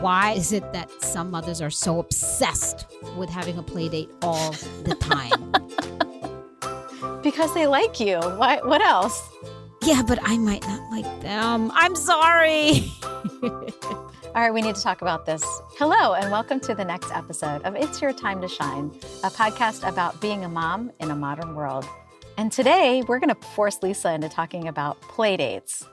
Why is it that some mothers are so obsessed with having a play date all the time? Because they like you. What else? Yeah, but I might not like them. I'm sorry. All right, we need to talk about this. Hello, and welcome to the next episode of It's Your Time to Shine, a podcast about being a mom in a modern world. And today, we're going to force Lisa into talking about play dates.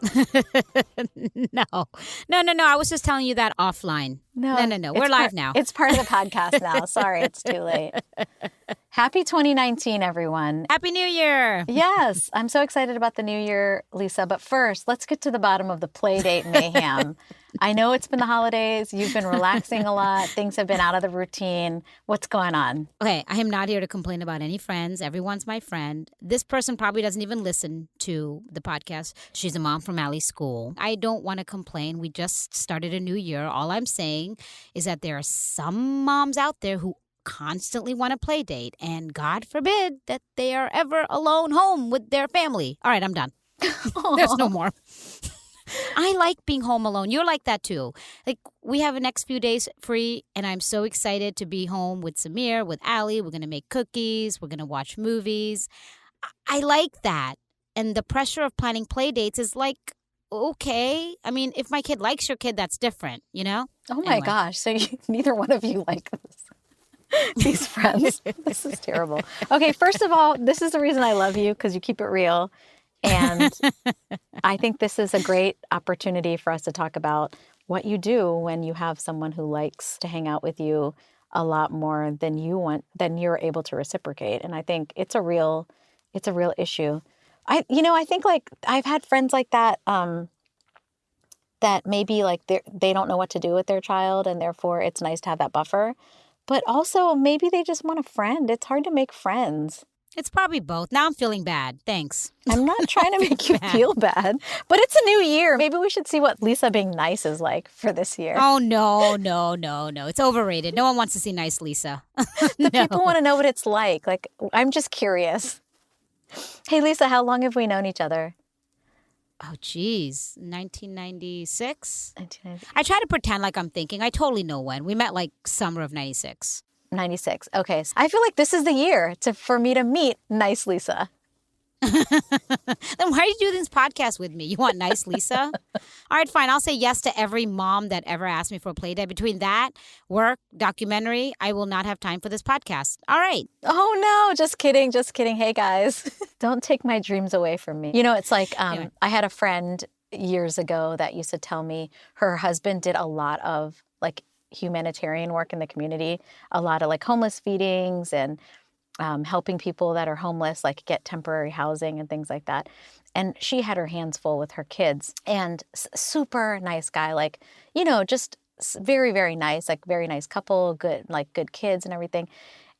No. I was just telling you that offline. No. We're live now. It's part of the podcast now. Sorry, it's too late. Happy 2019, everyone. Happy New Year. Yes, I'm so excited about the new year, Lisa. But first, let's get to the bottom of the play date mayhem. I know it's been the holidays. You've been relaxing a lot. Things have been out of the routine. What's going on? Okay, I am not here to complain about any friends. Everyone's my friend. This person probably doesn't even listen to the podcast. She's a mom from Allie's school. I don't want to complain. We just started a new year. All I'm saying is that there are some moms out there who constantly want to play date, and God forbid that they are ever alone home with their family. All right, I'm done. There's no more. I like being home alone. You're like that too. Like, we have the next few days free, and I'm so excited to be home with Samir, with Allie. We're going to make cookies. We're going to watch movies. I like that. And the pressure of planning play dates is like, okay. I mean, if my kid likes your kid, that's different, you know? Oh my gosh. So neither one of you like these friends. This is terrible. Okay, first of all, this is the reason I love you, because you keep it real. And I think this is a great opportunity for us to talk about what you do when you have someone who likes to hang out with you a lot more than you're able to reciprocate. And I think it's a real issue. I think like I've had friends like that, that maybe like they don't know what to do with their child, and therefore it's nice to have that buffer. But also maybe they just want a friend. It's hard to make friends. It's probably both. Now I'm feeling bad. Thanks. I'm not trying to make you feel bad, but it's a new year. Maybe we should see what Lisa being nice is like for this year. Oh, no. It's overrated. No one wants to see nice Lisa. People want to know what it's like. Like, I'm just curious. Hey, Lisa, how long have we known each other? Oh, geez. 1996? 1996. I try to pretend like I'm thinking. I totally know when. We met like summer of 96. 96. Okay. So I feel like this is the year for me to meet nice Lisa. Then why do you do this podcast with me? You want nice Lisa? All right, fine. I'll say yes to every mom that ever asked me for a play date. Between that, work, documentary, I will not have time for this podcast. All right. Oh, no. Just kidding. Hey, guys. Don't take my dreams away from me. You know, it's like I had a friend years ago that used to tell me her husband did a lot of like humanitarian work in the community, a lot of like homeless feedings and helping people that are homeless, like get temporary housing and things like that. And she had her hands full with her kids, and super nice guy, like, you know, just very, very nice, like very nice couple, good kids and everything.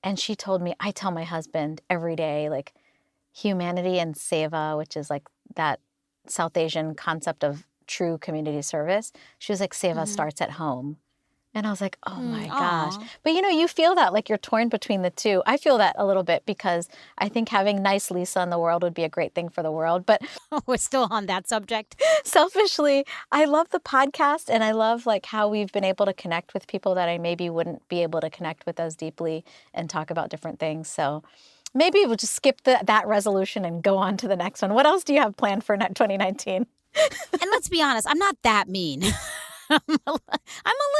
And she told me, I tell my husband every day, like humanity and seva, which is like that South Asian concept of true community service. She was like, seva starts at home. And I was like, oh my gosh. But you know, you feel that like you're torn between the two. I feel that a little bit because I think having nice Lisa in the world would be a great thing for the world. But we're still on that subject. Selfishly, I love the podcast, and I love like how we've been able to connect with people that I maybe wouldn't be able to connect with as deeply and talk about different things. So maybe we'll just skip that resolution and go on to the next one. What else do you have planned for 2019? And let's be honest, I'm not that mean. I'm a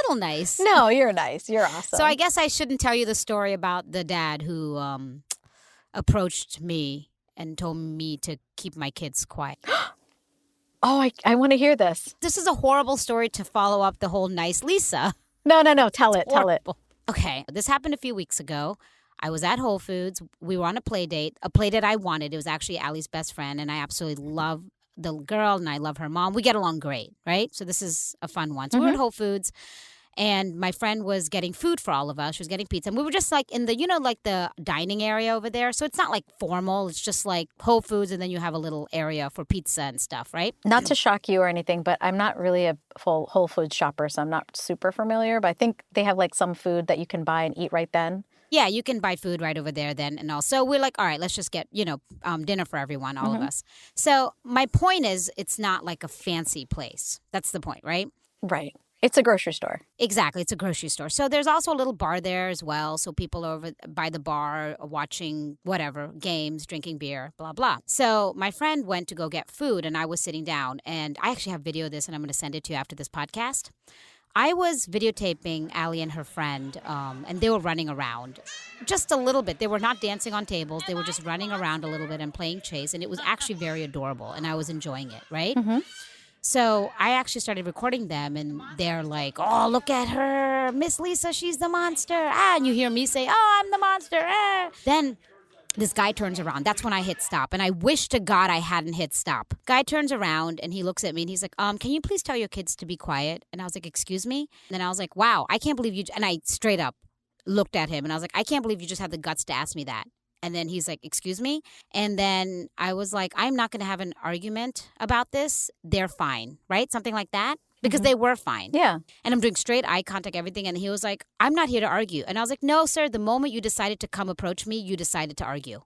little nice. No, you're nice. You're awesome. So I guess I shouldn't tell you the story about the dad who approached me and told me to keep my kids quiet. Oh, I want to hear this. This is a horrible story to follow up the whole nice Lisa. No. Tell it. Okay, this happened a few weeks ago. I was at Whole Foods. We were on a play date I wanted. It was actually Allie's best friend, and I absolutely love the girl, and I love her mom. We get along great, right? So this is a fun one. So we were at Whole Foods, and my friend was getting food for all of us. She was getting pizza. And we were just like in the, you know, like the dining area over there. So it's not like formal. It's just like Whole Foods, and then you have a little area for pizza and stuff, right? Not to shock you or anything, but I'm not really a full Whole Foods shopper, so I'm not super familiar. But I think they have like some food that you can buy and eat right then. Yeah, you can buy food right over there then. And also we're like, all right, let's just get, dinner for everyone, all of us. So my point is, it's not like a fancy place. That's the point, right? Right. It's a grocery store. Exactly. It's a grocery store. So there's also a little bar there as well. So people are over by the bar watching whatever, games, drinking beer, blah, blah. So my friend went to go get food and I was sitting down. And I actually have video of this and I'm going to send it to you after this podcast. I was videotaping Allie and her friend, and they were running around just a little bit. They were not dancing on tables. They were just running around a little bit and playing chase. And it was actually very adorable. And I was enjoying it, right? Mm-hmm. So I actually started recording them, and they're like, oh, look at her. Miss Lisa, she's the monster. Ah, and you hear me say, oh, I'm the monster. Ah. Then this guy turns around. That's when I hit stop. And I wish to God I hadn't hit stop. Guy turns around and he looks at me and he's like, can you please tell your kids to be quiet? And I was like, excuse me? And then I was like, wow, I can't believe you. And I straight up looked at him and I was like, I can't believe you just had the guts to ask me that. And then he's like, excuse me? And then I was like, I'm not going to have an argument about this. They're fine, right? Something like that. Because they were fine. Yeah. And I'm doing straight eye contact, everything. And he was like, I'm not here to argue. And I was like, no, sir, the moment you decided to come approach me, you decided to argue.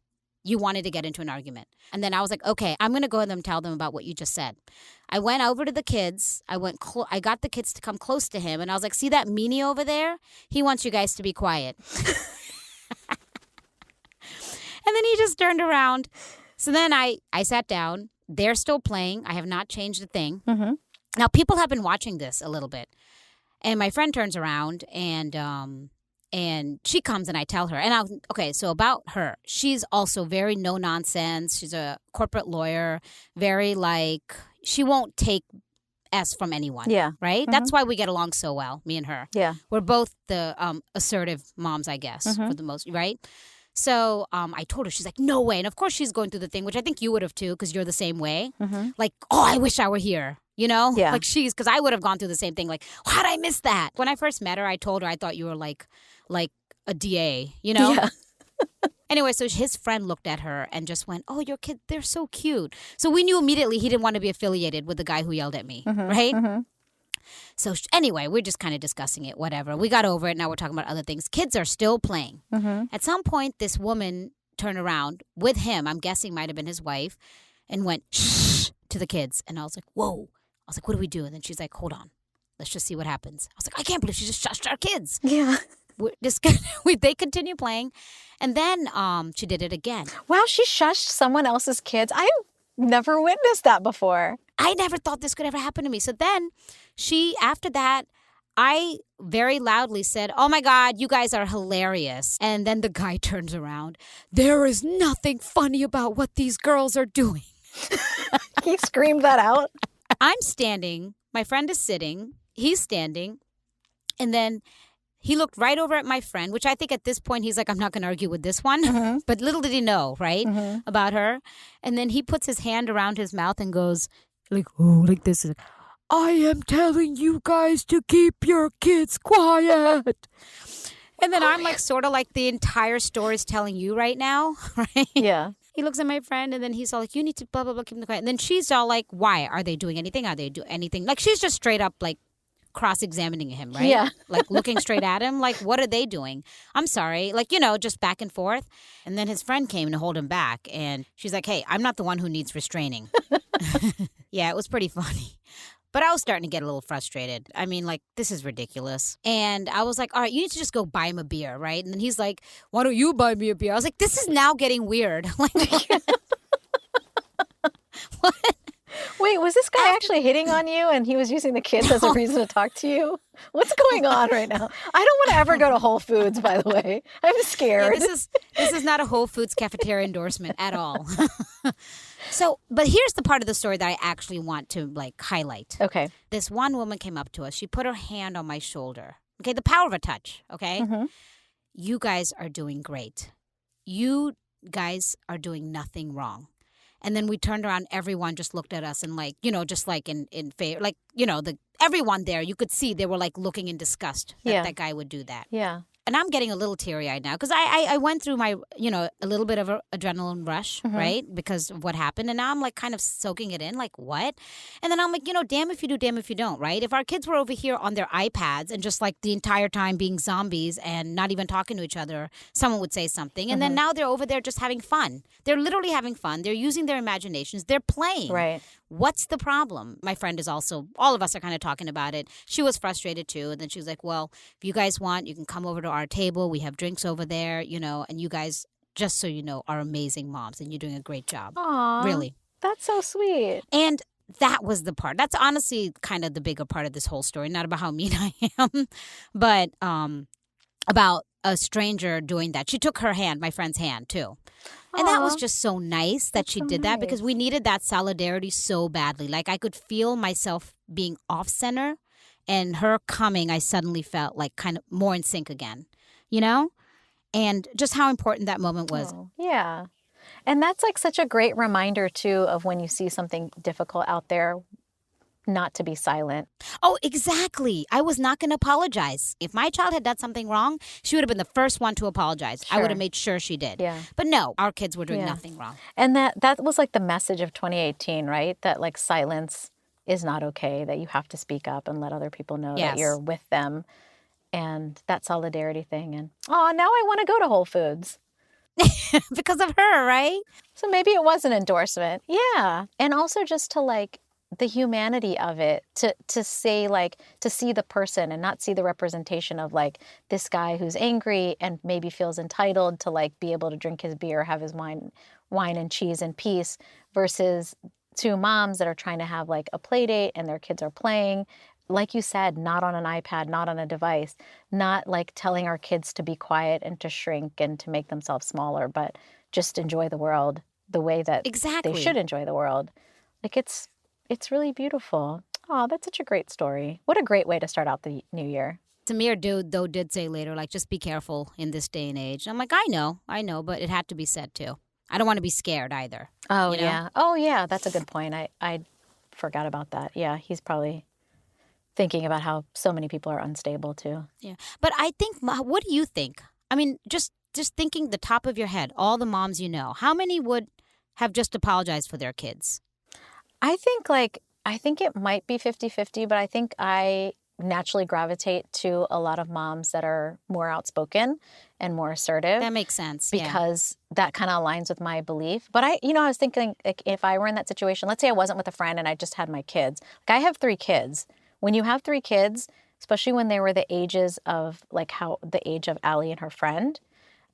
You wanted to get into an argument. And then I was like, okay, I'm going to go ahead and tell them about what you just said. I went over to the kids. I got the kids to come close to him. And I was like, see that meanie over there? He wants you guys to be quiet. And then he just turned around. So then I sat down. They're still playing. I have not changed a thing. Mm-hmm. Now, people have been watching this a little bit. And my friend turns around and she comes and I tell her. Okay, so about her. She's also very no-nonsense. She's a corporate lawyer. Very she won't take S from anyone. Yeah. Right? Mm-hmm. That's why we get along so well, me and her. Yeah. We're both the assertive moms, I guess, for the most, right? So I told her, she's like, no way. And of course she's going through the thing, which I think you would have too, because you're the same way. Mm-hmm. Like, oh, I wish I were here. You know? Yeah. Like because I would have gone through the same thing. Like, how'd I miss that? When I first met her, I told her I thought you were like a DA, you know? Yeah. Anyway, so his friend looked at her and just went, oh, your kid, they're so cute. So we knew immediately he didn't want to be affiliated with the guy who yelled at me, right? Mm-hmm. So anyway, we're just kind of discussing it, whatever. We got over it. Now we're talking about other things. Kids are still playing. Mm-hmm. At some point, this woman turned around with him, I'm guessing might have been his wife, and went, shh, to the kids. And I was like, whoa. I was like, what do we do? And then she's like, hold on. Let's just see what happens. I was like, I can't believe she just shushed our kids. Yeah. They continue playing. And then she did it again. Wow, she shushed someone else's kids. I've never witnessed that before. I never thought this could ever happen to me. So then after that, I very loudly said, oh my God, you guys are hilarious. And then the guy turns around. There is nothing funny about what these girls are doing. He screamed that out. I'm standing. My friend is sitting. He's standing. And then he looked right over at my friend, which I think at this point he's like, I'm not going to argue with this one. Mm-hmm. But little did he know, right, about her. And then he puts his hand around his mouth and goes, like this. I am telling you guys to keep your kids quiet. And then I'm like, sort of like the entire story is telling you right now, right? Yeah. He looks at my friend and then he's all like, you need to blah, blah, blah, keep them quiet. And then she's all like, why? Are they doing anything? Are they doing anything? Like she's just straight up like cross-examining him, right? Yeah. Like looking straight at him. Like, what are they doing? I'm sorry. Like, just back and forth. And then his friend came to hold him back. And she's like, hey, I'm not the one who needs restraining. Yeah, it was pretty funny. But I was starting to get a little frustrated. I mean, like, this is ridiculous. And I was like, all right, you need to just go buy him a beer, right? And then he's like, why don't you buy me a beer? I was like, this is now getting weird. Like, what? Wait, was this guy actually hitting on you and he was using the kids as a reason to talk to you? What's going on right now? I don't want to ever go to Whole Foods, by the way. I'm scared. Yeah, this is not a Whole Foods cafeteria endorsement at all. So, but here's the part of the story that I actually want to highlight. Okay. This one woman came up to us. She put her hand on my shoulder. Okay, the power of a touch, okay? Mm-hmm. You guys are doing great. You guys are doing nothing wrong. And then we turned around, everyone just looked at us and just like in favor, everyone there, you could see they were like looking in disgust that that guy would do that. Yeah. and I'm getting a little teary-eyed now because I went through my, a little bit of an adrenaline rush, right? Because of what happened. And now I'm like kind of soaking it in, like, what? And then I'm like, damn if you do, damn if you don't, right? If our kids were over here on their iPads and just like the entire time being zombies and not even talking to each other, someone would say something. And then now they're over there just having fun. They're literally having fun. They're using their imaginations. They're playing. Right. What's the problem? My friend is also, all of us are kind of talking about it. She was frustrated too. And then she was like, well, if you guys want, you can come over to our table. We have drinks over there, and you guys, just so you know, are amazing moms and you're doing a great job. Aw, really. That's so sweet. And that was the part. That's honestly kind of the bigger part of this whole story. Not about how mean I am, but about a stranger doing that. She took her hand, my friend's hand too. And that was just so nice that she did that because we needed that solidarity so badly. Like I could feel myself being off center and her coming, I suddenly felt like kind of more in sync again, and just how important that moment was. Oh, yeah. And that's like such a great reminder too of when you see something difficult out there, not to be silent. Oh, exactly. I was not going to apologize. If my child had done something wrong, she would have been the first one to apologize. Sure. I would have made sure she did. Yeah. But no, our kids were doing nothing wrong. And that was like the message of 2018, right? That like silence is not okay, that you have to speak up and let other people know that you're with them. And that solidarity thing. And now I want to go to Whole Foods. Because of her, right? So maybe it was an endorsement. Yeah. And also just to like the humanity of it, to say like, to see the person and not see the representation of like this guy who's angry and maybe feels entitled to like be able to drink his beer, have his wine and cheese in peace, versus two moms that are trying to have like a play date and their kids are playing. Like you said, not on an iPad, not on a device, not like telling our kids to be quiet and to shrink and to make themselves smaller, but just enjoy the world the way that they should enjoy the world. Like it's really beautiful. Oh, that's such a great story. What a great way to start out the new year. Samir did say later, like, just be careful in this day and age. I'm like, I know, but it had to be said too. I don't want to be scared either. Oh, yeah. Oh, yeah. That's a good point. I forgot about that. Yeah, he's probably thinking about how so many people are unstable too. Yeah. But I think, what do you think? I mean, just thinking the top of your head, all the moms you know, how many would have just apologized for their kids? I think it might be 50-50, but I think I naturally gravitate to a lot of moms that are more outspoken and more assertive. That makes sense. Because that kind of aligns with my belief. But I was thinking, like, if I were in that situation, let's say I wasn't with a friend and I just had my kids. Like, I have 3 kids. When you have 3 kids, especially when they were the ages of, like, the age of Allie and her friend,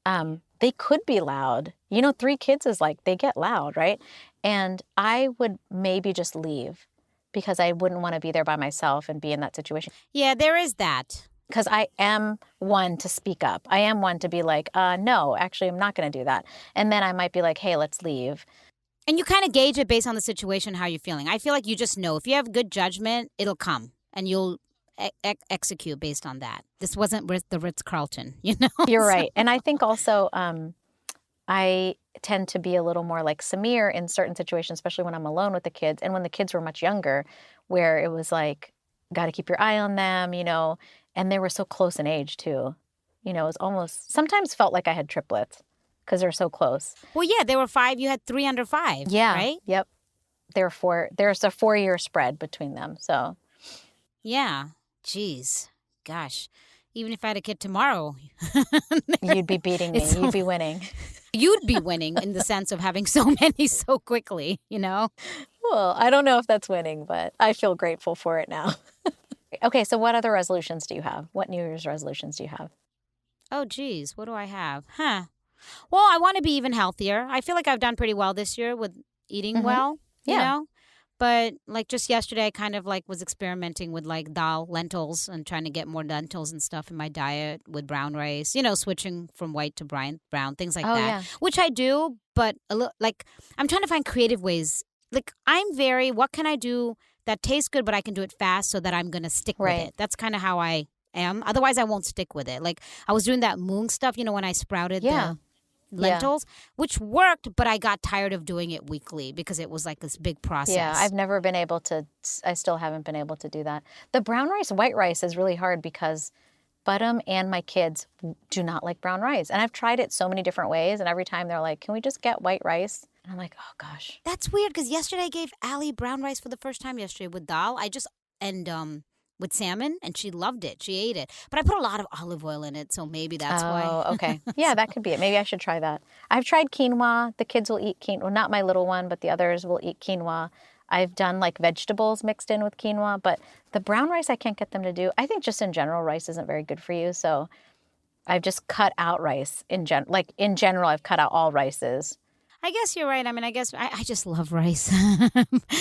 they could be loud. 3 kids is like, they get loud, right? And I would maybe just leave because I wouldn't want to be there by myself and be in that situation. Yeah, there is that. Because I am one to speak up. I am one to be like, no, actually, I'm not going to do that. And then I might be like, hey, let's leave. And you kind of gauge it based on the situation, how you're feeling. I feel like you just know. If you have good judgment, it'll come. And you'll execute based on that. This wasn't the Ritz-Carlton, You're right. And I think also I tend to be a little more like Samir in certain situations, especially when I'm alone with the kids. And when the kids were much younger, where it was like, got to keep your eye on them, and they were so close in age too. It was almost, sometimes felt like I had triplets because they're so close. Well, yeah, they were 5. You had 3 under 5. Yeah. Right? Yep. There's a 4-year spread between them. So. Yeah. Jeez. Gosh. Even if I had a kid tomorrow. You'd be beating me. You'd be winning. You'd be winning in the sense of having so many so quickly, Well, I don't know if that's winning, but I feel grateful for it now. Okay, so what other resolutions do you have? What New Year's resolutions do you have? Oh, geez. What do I have? Well, I want to be even healthier. I feel like I've done pretty well this year with eating well, you know? But like just yesterday, I kind of like was experimenting with like dal, lentils, and trying to get more lentils and stuff in my diet with brown rice, switching from white to brown, things like that, yeah. Which I do. But like I'm trying to find creative ways. Like what can I do that tastes good, but I can do it fast so that I'm going to stick with it. That's kind of how I am. Otherwise, I won't stick with it. Like I was doing that moong stuff, when I sprouted the lentils, which worked, but I got tired of doing it weekly because it was like this big process. Yeah, I've never been able to, I still haven't been able to do that. The brown rice, white rice is really hard because Budum and my kids do not like brown rice. And I've tried it so many different ways. And every time they're like, can we just get white rice? And I'm like, oh, gosh. That's weird because yesterday I gave Allie brown rice for the first time yesterday with dal. With salmon, and she loved it. She ate it. But I put a lot of olive oil in it, so maybe that's why. Oh, okay. Yeah, that could be it. Maybe I should try that. I've tried quinoa. The kids will eat quinoa. Well, not my little one, but the others will eat quinoa. I've done like vegetables mixed in with quinoa, but the brown rice I can't get them to do. I think just in general, rice isn't very good for you. So I've just cut out rice in general, I've cut out all rices. I guess you're right. I mean, I guess I just love rice.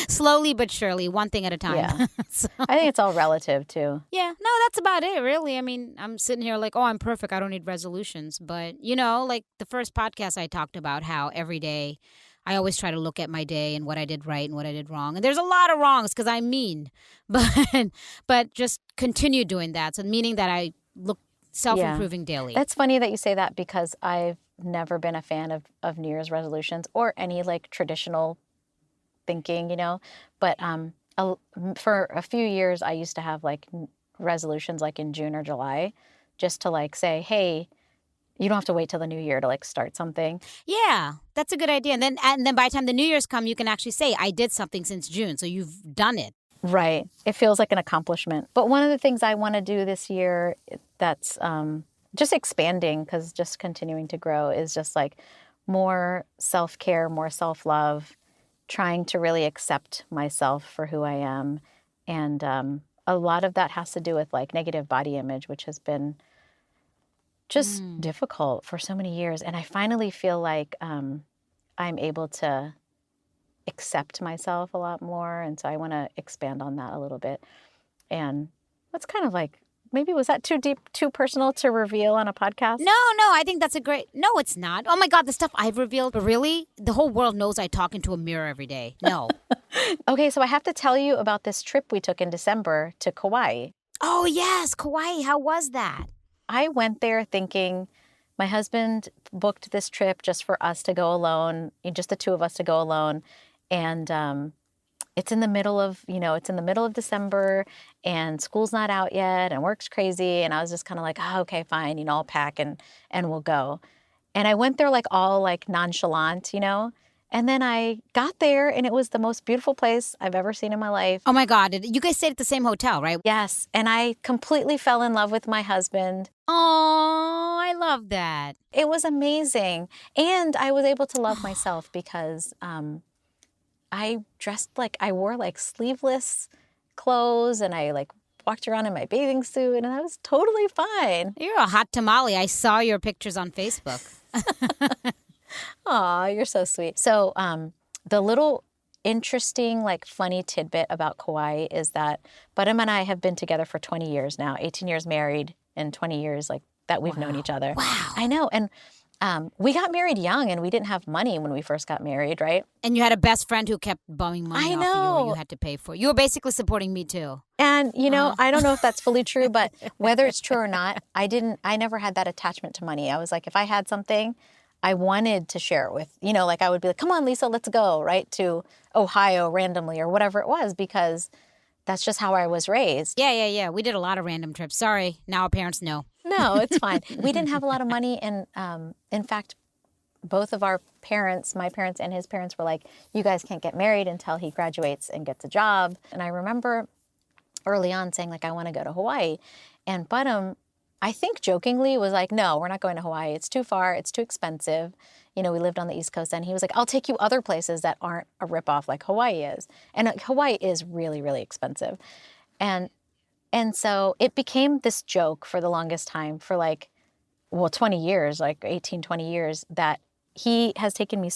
Slowly but surely, one thing at a time. Yeah. So, I think it's all relative too. yeah, no, that's about it, really. I mean, I'm sitting here like, oh, I'm perfect. I don't need resolutions. But, like the first podcast I talked about how every day I always try to look at my day and what I did right and what I did wrong. And there's a lot of wrongs because I'm mean. But just continue doing that. So meaning that I look self-improving daily. That's funny that you say that because I've never been a fan of New Year's resolutions or any like traditional thinking, But for a few years, I used to have like resolutions like in June or July just to like say, hey, you don't have to wait till the new year to like start something. Yeah, that's a good idea. And then by the time the New Year's come, you can actually say, I did something since June. So you've done it. Right. It feels like an accomplishment. But one of the things I want to do this year that's just expanding, because just continuing to grow, is just like more self-care, more self-love, trying to really accept myself for who I am. And a lot of that has to do with like negative body image, which has been just difficult for so many years. And I finally feel like I'm able to accept myself a lot more. And so I want to expand on that a little bit. And that's kind of like, maybe was that too deep, too personal to reveal on a podcast? No, I think that's no, it's not. Oh my God, the stuff I've revealed, but really, the whole world knows I talk into a mirror every day. No. Okay, so I have to tell you about this trip we took in December to Kauai. Oh yes, Kauai. How was that? I went there thinking my husband booked this trip just for us to go alone, just the two of us to go alone. And it's in the middle of December and school's not out yet and work's crazy. And I was just kind of like, oh, okay, fine, I'll pack and we'll go. And I went there like all like nonchalant, And then I got there and it was the most beautiful place I've ever seen in my life. Oh my God, you guys stayed at the same hotel, right? Yes, and I completely fell in love with my husband. Oh, I love that. It was amazing. And I was able to love myself because I wore like sleeveless clothes and I like walked around in my bathing suit and I was totally fine. You're a hot tamale. I saw your pictures on Facebook. Aw, you're so sweet. So the little interesting, like funny tidbit about Kauai is that Budum and I have been together for 20 years now, 18 years married and 20 years like that we've known each other. Wow. I know. And we got married young and we didn't have money when we first got married, right? And you had a best friend who kept bumming money off you or you had to pay for. You were basically supporting me too. And, I don't know if that's fully true, but whether it's true or not, I never had that attachment to money. I was like, if I had something, I wanted to share it with, like I would be like, come on, Lisa, let's go, right? To Ohio randomly or whatever it was, because that's just how I was raised. Yeah. We did a lot of random trips. Sorry. Now our parents know. No, it's fine. We didn't have a lot of money. And in fact, both of our parents, my parents and his parents, were like, you guys can't get married until he graduates and gets a job. And I remember early on saying, like, I want to go to Hawaii. And Budum, I think jokingly, was like, no, we're not going to Hawaii. It's too far. It's too expensive. We lived on the East Coast. And he was like, I'll take you other places that aren't a ripoff like Hawaii is. And Hawaii is really, really expensive. And so it became this joke for the longest time, for 20 years, like 18, 20 years, that he has taken me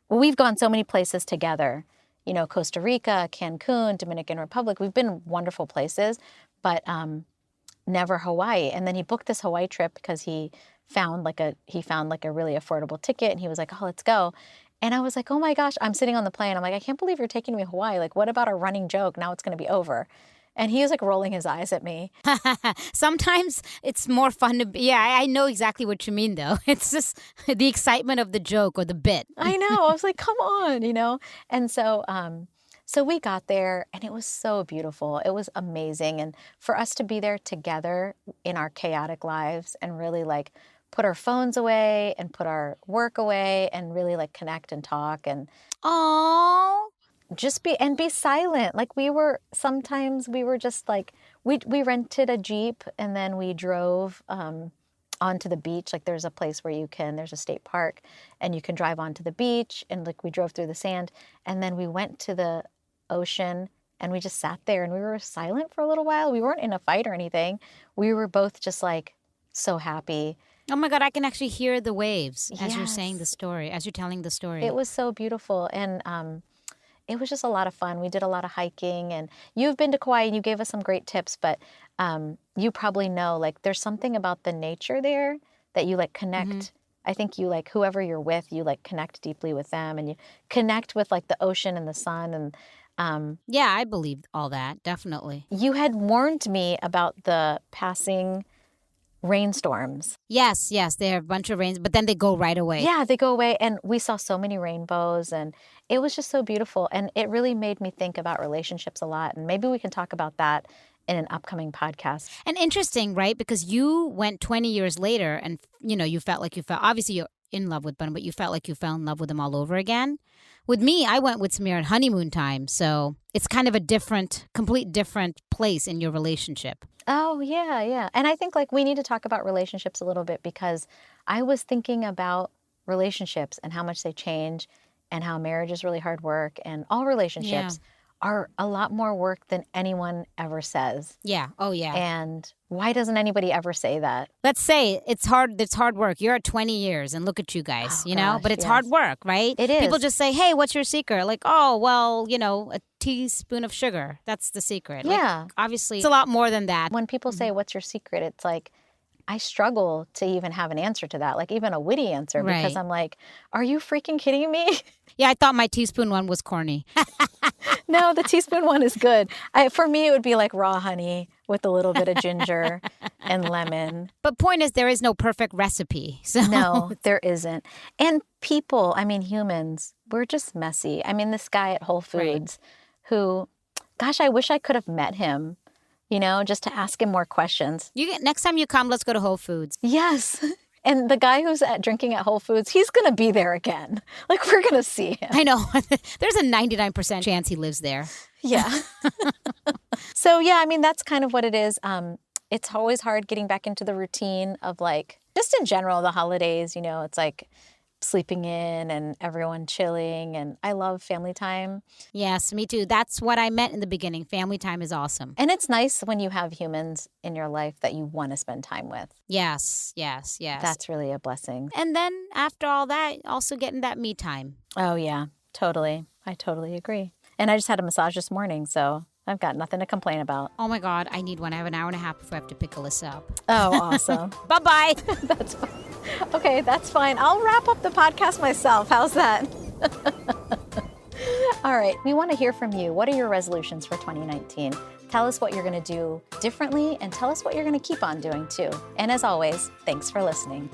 we've gone so many places together, Costa Rica, Cancun, Dominican Republic. We've been wonderful places, but never Hawaii. And then he booked this Hawaii trip because he found like a really affordable ticket and he was like, oh, let's go. And I was like, oh my gosh, I'm sitting on the plane. I'm like, I can't believe you're taking me to Hawaii. Like, what about our running joke? Now it's going to be over. And he was like rolling his eyes at me. Sometimes it's more fun to be. Yeah, I know exactly what you mean, though. It's just the excitement of the joke or the bit. I know. I was like, come on, And so So we got there and it was so beautiful. It was amazing. And for us to be there together in our chaotic lives and really like put our phones away and put our work away and really like connect and talk and Oh, just be silent. Like sometimes we were just like, we rented a Jeep and then we drove onto the beach. Like there's a place where there's a state park and you can drive onto the beach, and like we drove through the sand, and then we went to the ocean and we just sat there and we were silent for a little while. We weren't in a fight or anything. We were both just like so happy. oh my God, I can actually hear the waves as you're saying Yes. the story, as you're telling the story. It was so beautiful. And it was just a lot of fun. We did a lot of hiking, and you've been to Kauai and you gave us some great tips, but you probably know, like, there's something about the nature there that you like connect. I think you like whoever you're with, you like connect deeply with them, and you connect with like the ocean and the sun. And Yeah, I believe all that, definitely. you had warned me about the passing rainstorms. Yes, there are a bunch of rains, but then they go right away. Yeah, they go away, and we saw so many rainbows, and it was just so beautiful. And it really made me think about relationships a lot. And maybe we can talk about that in an upcoming podcast. And interesting, right? Because you went 20 years later and, you felt like obviously you're in love with Bun, but you felt like you fell in love with him all over again. With me, I went with Samir at honeymoon time. So it's kind of a complete different place in your relationship. Oh, yeah. And I think like we need to talk about relationships a little bit, because I was thinking about relationships and how much they change and how marriage is really hard work, and all relationships are a lot more work than anyone ever says. Yeah. Oh, yeah. And why doesn't anybody ever say that? Let's say it's hard work. You're at 20 years and look at you guys, Oh, gosh, but it's yes. hard work, right? It is. People just say, hey, what's your secret? Like, oh, well, a teaspoon of sugar. That's the secret. Yeah. Like, obviously, it's a lot more than that. When people say, what's your secret? It's like, I struggle to even have an answer to that, like even a witty answer, because Right. I'm like, are you freaking kidding me? Yeah, I thought my teaspoon one was corny. No, the teaspoon one is good. For me, it would be like raw honey with a little bit of ginger and lemon. But point is, there is no perfect recipe. So No, there isn't. And people, humans, we're just messy. This guy at Whole Foods who, gosh, I wish I could have met him, just to ask him more questions. Next time you come, let's go to Whole Foods. Yes. And the guy who's drinking at Whole Foods, he's going to be there again. Like, we're going to see him. I know. There's a 99% chance he lives there. Yeah. So, yeah, that's kind of what it is. It's always hard getting back into the routine of, like, just in general, the holidays, it's like sleeping in and everyone chilling. And I love family time. Yes, me too. That's what I meant in the beginning. Family time is awesome. And it's nice when you have humans in your life that you want to spend time with. Yes. That's really a blessing. And then after all that, also getting that me time. Oh, yeah, totally. I totally agree. And I just had a massage this morning, so I've got nothing to complain about. Oh my God, I need one. I have an hour and a half before I have to pick Alyssa up. Oh, awesome. Bye-bye. That's fine. Okay, that's fine. I'll wrap up the podcast myself. How's that? All right, we want to hear from you. What are your resolutions for 2019? Tell us what you're going to do differently, and tell us what you're going to keep on doing too. And as always, thanks for listening.